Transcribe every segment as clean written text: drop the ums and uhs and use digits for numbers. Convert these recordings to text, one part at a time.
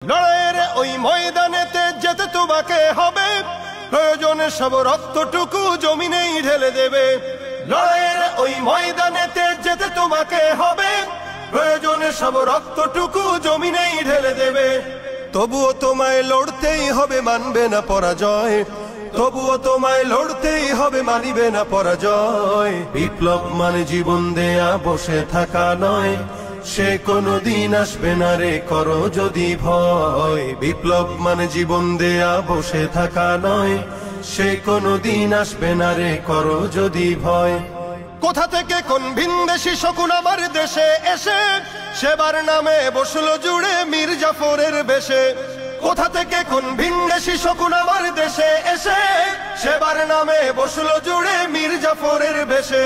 লড়াইয়ের ওই ময়দানেতে যেতে তোমাকে হবে, প্রয়োজনে সব রক্তটুকু জমিনেই ঢেলে দেবে। লড়াইয়ের ওই ময়দানেতে যেতে তোমাকে হবে, প্রয়োজনে সব রক্তটুকু জমিনেই ঢেলে দেবে। তবুও তোমায় লড়তেই হবে, মানবে না পরাজয়। তবুও তোমায় লড়তেই হবে, মানিবে না পরাজয়। বিপ্লব মানে জীবন দেয়া, বসে থাকা নয়। সে কোনদিন আসবে না রে, করো যদি ভয়। বিপ্লব মানে জীবন দেয়া, বসে থাকা নয়। সে কোনদিন আসবে না রে, করো যদি ভয়। কোথা থেকে কোন ভিনদেশী শকুন আমার দেশে এসে সেবার নামে বসলো জুড়ে মীর জাফরের বেশে। কোথা থেকে কোন ভিনদেশী শকুন আমার দেশে এসে সেবার নামে বসলো জুড়ে মীর জাফরের বেশে।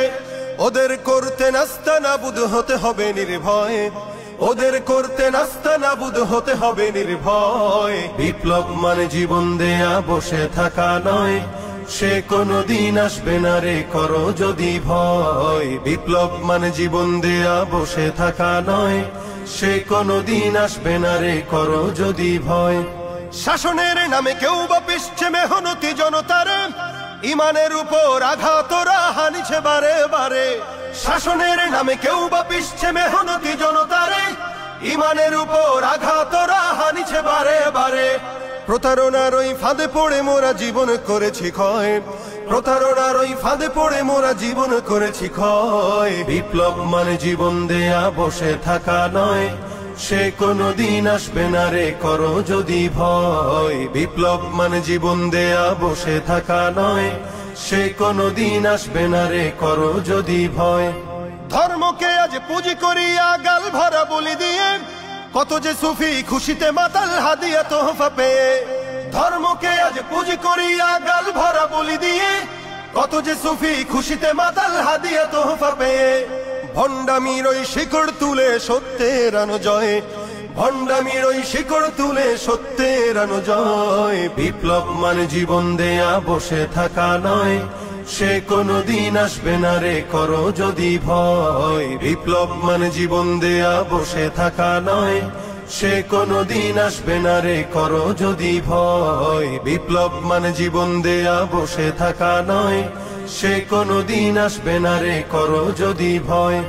ওদের করতে নাস্তানাবুদ হতে হবে নির্ভয়। ওদের করতে নাস্তানাবুদ হতে হবে নির্ভয়। বিপ্লব মানে জীবন দেয়া, বসে থাকা নয়। সে কোনদিন আসবে না রে, করো যদি ভয়। বিপ্লব মানে জীবন দেয়া, বসে থাকা নয়। সে কোনদিন আসবে না রে, করো যদি ভয়। শাসনের নামে কেউ বা পিছছে মেহনতি জনতারে, ইমানের উপর আঘাতরা হানিছে বারে বারে। শাসনের নামে কেউ বা পিছছে মেহনতি জনতারে, ইমানের উপর আঘাতরা হানিছে বারে বারে। প্রতারণার ওই ফাঁদে পড়ে মোরা জীবন করেছি ক্ষয়। প্রতারণার ওই ফাঁদে পড়ে মোরা জীবন করেছি ক্ষয়। বিপ্লব মানে জীবন দেয়া, বসে থাকা নয়। সে কোনদিন আসবে না রে, করো যদি ভয়। বিপ্লব মানে জীবন দেয়া, বসে থাকা নয়। সে কোনদিন আসবে না রে, করো যদি ভয়। ধর্মকে আজ পুঁজি করিয়া গাল ভরা বলি দিয়ে, কত যে সুফি খুশিতে মাতাল হাদিয়া তোহফা পেয়ে। ধর্মকে আজ পুঁজি করিয়া গাল ভরা বলি দিয়ে, কত যে সুফি খুশিতে মাতাল হাদিয়া তোহফা পেয়ে। ভণ্ডামির ওই শিকড় তুলে সত্যের আনো জয়। ভণ্ডামির ওই শিকড় তুলে সত্যের আনো জয়। বিপ্লব মানে জীবন দেয়া, বসে থাকা নয়। সে কোনদিন আসবে না রে, করো যদি ভয়। বিপ্লব মানে জীবন দেয়া, বসে থাকা নয়। সে কোনদিন আসবে না রে, করো যদি ভয়। বিপ্লব মানে জীবন দেয়া, বসে থাকা নয়। সে কোনদিন আসবে না রে, করো যদি ভয়।